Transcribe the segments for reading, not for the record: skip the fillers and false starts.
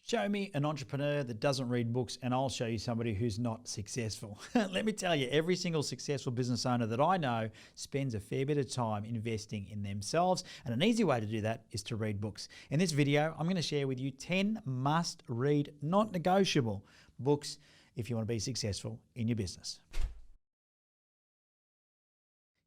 Show me an entrepreneur that doesn't read books and I'll show you somebody who's not successful. Let me tell you, every single successful business owner that I know spends a fair bit of time investing in themselves, and an easy way to do that is to read books. In this video, I'm going to share with you 10 must-read, not negotiable books if you want to be successful in your business.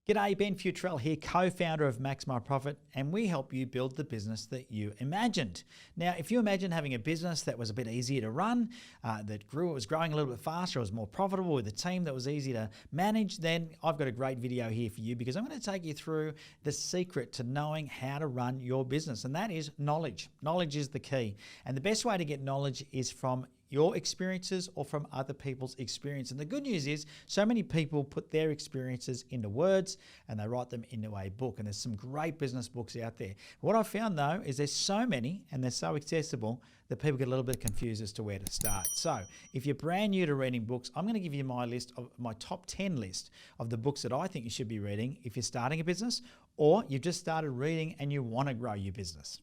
G'day, Ben Futrell here, co-founder of Max My Profit, and we help you build the business that you imagined. Now, if you imagine having a business that was a bit easier to run, it was growing a little bit faster, it was more profitable with a team that was easy to manage, then I've got a great video here for you because I'm going to take you through the secret to knowing how to run your business, and that is knowledge. Knowledge is the key, and the best way to get knowledge is from your experiences or from other people's experience. And the good news is so many people put their experiences into words and they write them into a book. And there's some great business books out there. What I've found though is there's so many and they're so accessible that people get a little bit confused as to where to start. So if you're brand new to reading books, I'm going to give you my list of my top 10 list of the books that I think you should be reading if you're starting a business or you've just started reading and you want to grow your business.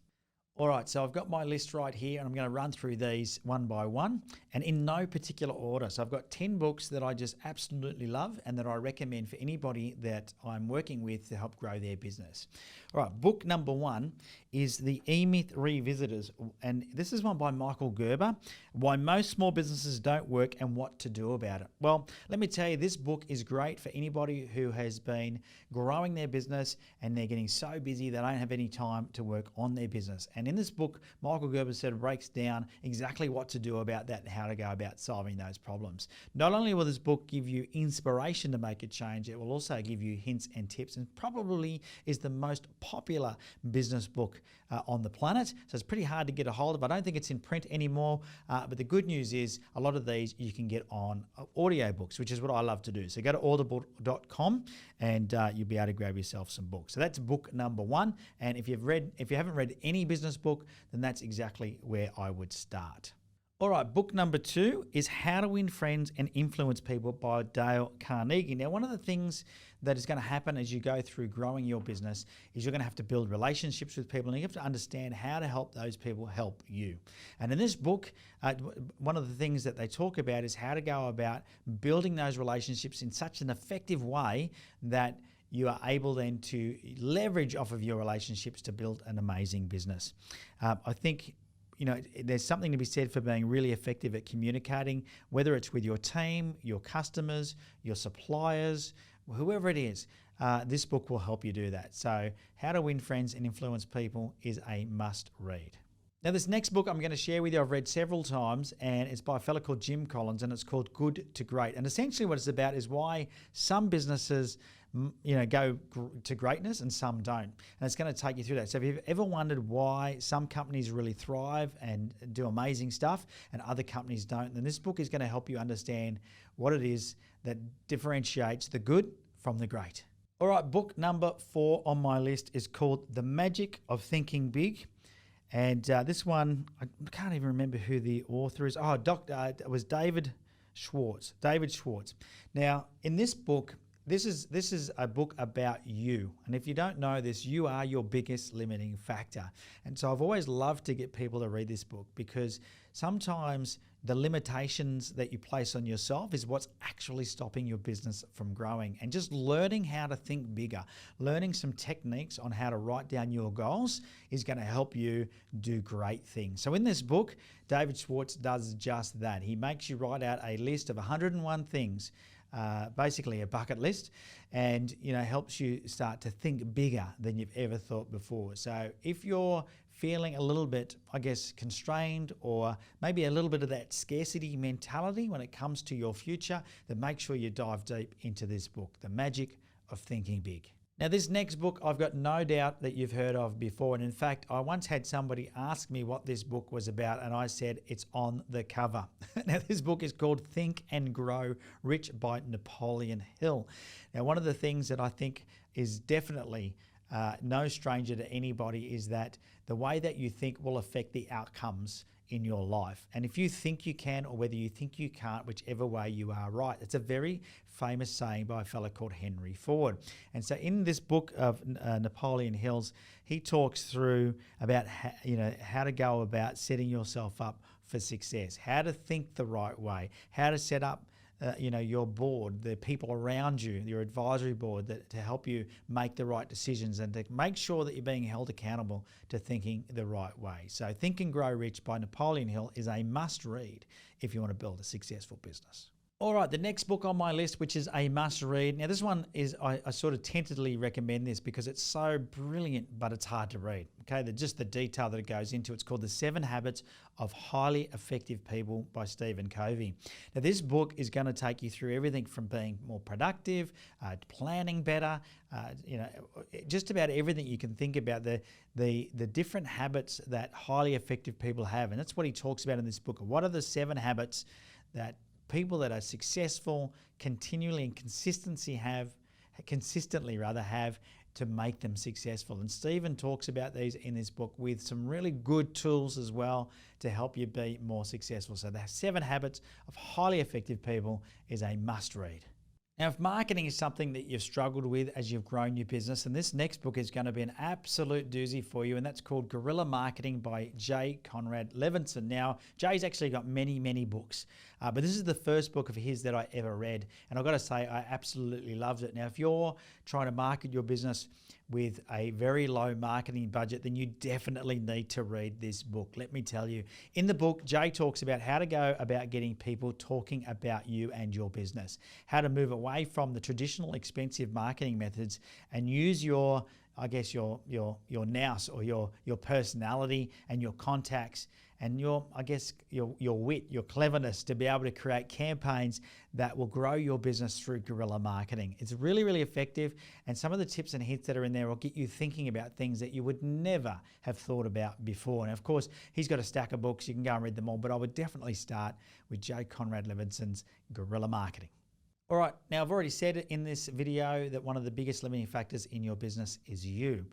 All right, so I've got my list right here and I'm going to run through these one by one and in no particular order. So I've got 10 books that I just absolutely love and that I recommend for anybody that I'm working with to help grow their business. All right, book number one is The E-Myth Revisited, and this is one by Michael Gerber, Why Most Small Businesses Don't Work and What to Do About It. Well, let me tell you, this book is great for anybody who has been growing their business and they're getting so busy they don't have any time to work on their business. And in this book, Michael Gerber breaks down exactly what to do about that and how to go about solving those problems. Not only will this book give you inspiration to make a change, it will also give you hints and tips, and probably is the most popular business book on the planet. So it's pretty hard to get a hold of. I don't think it's in print anymore, but the good news is a lot of these you can get on audiobooks, which is what I love to do. So go to audible.com and you'll be able to grab yourself some books. So that's book number one. And if you haven't read any business book, then that's exactly where I would start. All right, book number two is How to Win Friends and Influence People by Dale Carnegie. Now, one of the things that is going to happen as you go through growing your business is you're going to have to build relationships with people and you have to understand how to help those people help you. And in this book, one of the things that they talk about is how to go about building those relationships in such an effective way that you are able then to leverage off of your relationships to build an amazing business. I think there's something to be said for being really effective at communicating, whether it's with your team, your customers, your suppliers, whoever it is. This book will help you do that. So How to Win Friends and Influence People is a must read. Now, this next book I'm going to share with you, I've read several times, and it's by a fellow called Jim Collins, and it's called Good to Great. And essentially what it's about is why some businesses go to greatness and some don't. And it's going to take you through that. So if you've ever wondered why some companies really thrive and do amazing stuff and other companies don't, then this book is going to help you understand what it is that differentiates the good from the great. All right, book number 4 on my list is called The Magic of Thinking Big. And this one, I can't even remember who the author is. It was David Schwartz. Now, in this book, this is a book about you. And if you don't know this, you are your biggest limiting factor. And so I've always loved to get people to read this book because sometimes the limitations that you place on yourself is what's actually stopping your business from growing. And just learning how to think bigger, learning some techniques on how to write down your goals is going to help you do great things. So in this book, David Schwartz does just that. He makes you write out a list of 101 things, basically a bucket list, and helps you start to think bigger than you've ever thought before. So if you're feeling a little bit, constrained, or maybe a little bit of that scarcity mentality when it comes to your future, then make sure you dive deep into this book, The Magic of Thinking Big. Now, this next book, I've got no doubt that you've heard of before. And in fact, I once had somebody ask me what this book was about, and I said, it's on the cover. Now, this book is called Think and Grow Rich by Napoleon Hill. Now, one of the things that I think is definitely no stranger to anybody is that the way that you think will affect the outcomes in your life. And if you think you can, or whether you think you can't, whichever way you are right. It's a very famous saying by a fellow called Henry Ford. And so in this book of Napoleon Hill's, he talks through about how to go about setting yourself up for success, how to think the right way, how to set up your board, the people around you, your advisory board, to help you make the right decisions and to make sure that you're being held accountable to thinking the right way. So Think and Grow Rich by Napoleon Hill is a must read if you want to build a successful business. All right, the next book on my list, which is a must read. Now, this one is, I sort of tentatively recommend this because it's so brilliant, but it's hard to read. Okay, just the detail that it goes into. It's called The 7 Habits of Highly Effective People by Stephen Covey. Now, this book is going to take you through everything from being more productive, planning better, just about everything you can think about, the different habits that highly effective people have. And that's what he talks about in this book. What are the 7 habits that people that are successful continually and consistently have to make them successful? And Stephen talks about these in this book with some really good tools as well to help you be more successful. So the 7 Habits of Highly Effective People is a must read. Now, if marketing is something that you've struggled with as you've grown your business, then this next book is going to be an absolute doozy for you, and that's called Guerilla Marketing by J. Conrad Levinson. Now, Jay's actually got many, many books, but this is the first book of his that I ever read, and I've got to say I absolutely loved it. Now, if you're trying to market your business with a very low marketing budget, then you definitely need to read this book. Let me tell you. In the book, Jay talks about how to go about getting people talking about you and your business, how to move away from the traditional expensive marketing methods and use your nous or your personality and your contacts and your wit, your cleverness to be able to create campaigns that will grow your business through guerrilla marketing. It's really, really effective, and some of the tips and hints that are in there will get you thinking about things that you would never have thought about before. And of course, he's got a stack of books. You can go and read them all, but I would definitely start with J. Conrad Levinson's Guerrilla Marketing. All right, now I've already said in this video that one of the biggest limiting factors in your business is you.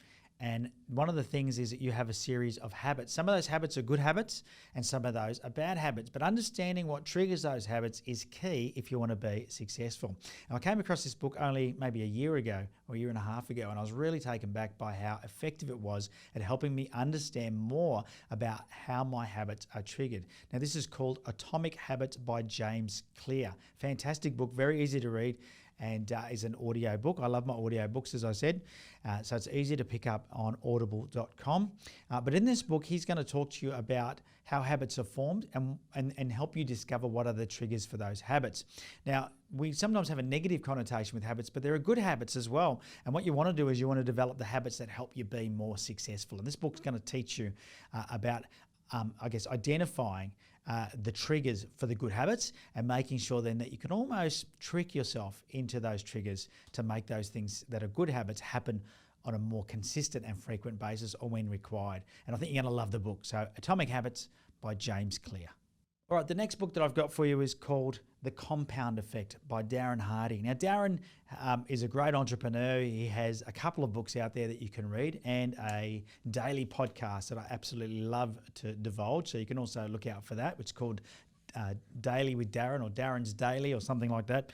And one of the things is that you have a series of habits. Some of those habits are good habits and some of those are bad habits. But understanding what triggers those habits is key if you want to be successful. And I came across this book only maybe a year ago or a year and a half ago, and I was really taken back by how effective it was at helping me understand more about how my habits are triggered. Now, this is called Atomic Habits by James Clear. Fantastic book, very easy to read, and is an audio book. I love my audio books, as I said, so it's easy to pick up on audible.com. But in this book, he's going to talk to you about how habits are formed and help you discover what are the triggers for those habits. Now, we sometimes have a negative connotation with habits, but there are good habits as well. And what you want to do is you want to develop the habits that help you be more successful. And this book's going to teach you about identifying the triggers for the good habits and making sure then that you can almost trick yourself into those triggers to make those things that are good habits happen on a more consistent and frequent basis or when required. And I think you're going to love the book. So Atomic Habits by James Clear. All right, the next book that I've got for you is called The Compound Effect by Darren Hardy. Now, Darren is a great entrepreneur. He has a couple of books out there that you can read and a daily podcast that I absolutely love to divulge. So you can also look out for that, which is called Daily with Darren or Darren's Daily or something like that.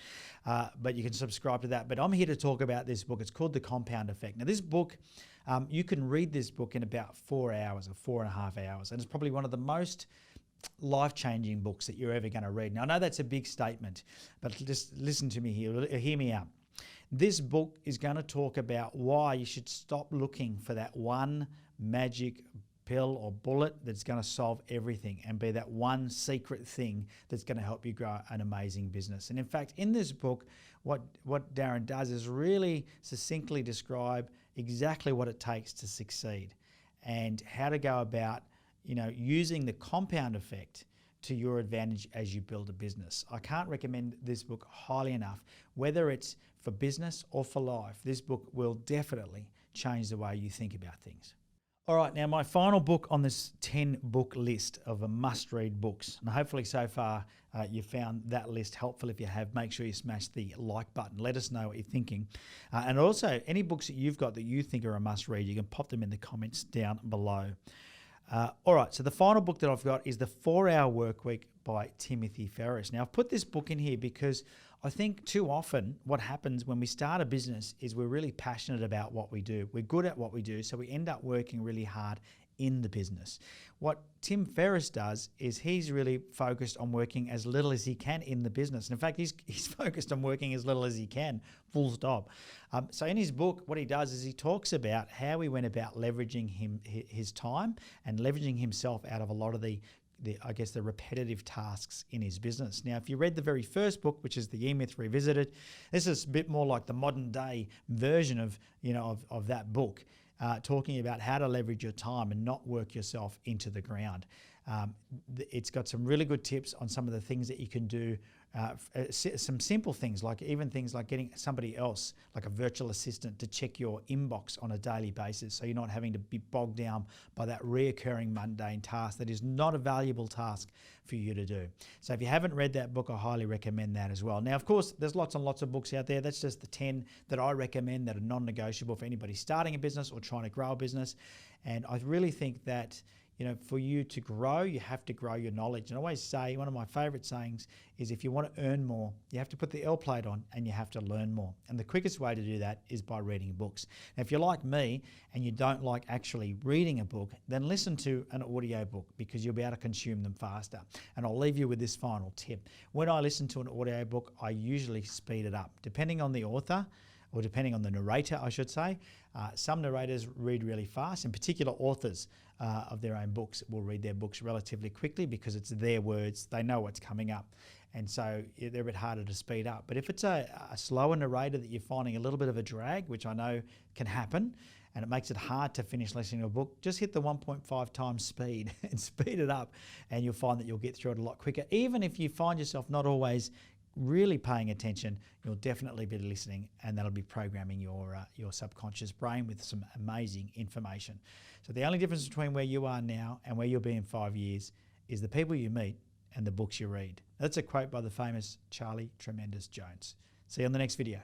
But you can subscribe to that. But I'm here to talk about this book. It's called The Compound Effect. Now, this book, you can read this book in about 4 hours or 4.5 hours. And it's probably one of the most life-changing books that you're ever going to read. Now, I know that's a big statement, but just listen to me here. Hear me out. This book is going to talk about why you should stop looking for that one magic pill or bullet that's going to solve everything and be that one secret thing that's going to help you grow an amazing business. And in fact, in this book, what Darren does is really succinctly describe exactly what it takes to succeed and how to go about using the compound effect to your advantage as you build a business. I can't recommend this book highly enough. Whether it's for business or for life, this book will definitely change the way you think about things. All right, now my final book on this 10-book list of must-read books. And hopefully so far you found that list helpful. If you have, make sure you smash the like button. Let us know what you're thinking. And also, any books that you've got that you think are a must-read, you can pop them in the comments down below. All right, so the final book that I've got is The 4-Hour Workweek by Timothy Ferriss. Now, I've put this book in here because I think too often what happens when we start a business is we're really passionate about what we do. We're good at what we do, so we end up working really hard in the business. What Tim Ferriss does is he's really focused on working as little as he can in the business. And in fact, he's focused on working as little as he can, full stop. So in his book, what he does is he talks about how he went about leveraging his time and leveraging himself out of a lot of the repetitive tasks in his business. Now, if you read the very first book, which is The E-Myth Revisited, this is a bit more like the modern day version of that book. Talking about how to leverage your time and not work yourself into the ground. It's got some really good tips on some of the things that you can do, some simple things, like even things like getting somebody else, like a virtual assistant, to check your inbox on a daily basis, so you're not having to be bogged down by that reoccurring mundane task that is not a valuable task for you to do. So if you haven't read that book, I highly recommend that as well. Now, of course, there's lots and lots of books out there. That's just the 10 that I recommend that are non-negotiable for anybody starting a business or trying to grow a business. And I really think that, for you to grow, you have to grow your knowledge. And I always say, one of my favorite sayings is, if you want to earn more, you have to put the L plate on and you have to learn more. And the quickest way to do that is by reading books. Now, if you're like me and you don't like actually reading a book, then listen to an audio book, because you'll be able to consume them faster. And I'll leave you with this final tip. When I listen to an audio book, I usually speed it up, depending on the author, or depending on the narrator, I should say. Some narrators read really fast. In particular, authors of their own books will read their books relatively quickly because it's their words. They know what's coming up. And so they're a bit harder to speed up. But if it's a slower narrator that you're finding a little bit of a drag, which I know can happen, and it makes it hard to finish listening to a book, just hit the 1.5 times speed and speed it up, and you'll find that you'll get through it a lot quicker. Even if you find yourself not always really paying attention, you'll definitely be listening, and that'll be programming your subconscious brain with some amazing information. So the only difference between where you are now and where you'll be in 5 years is the people you meet and the books you read. That's a quote by the famous Charlie Tremendous Jones. See you on the next video.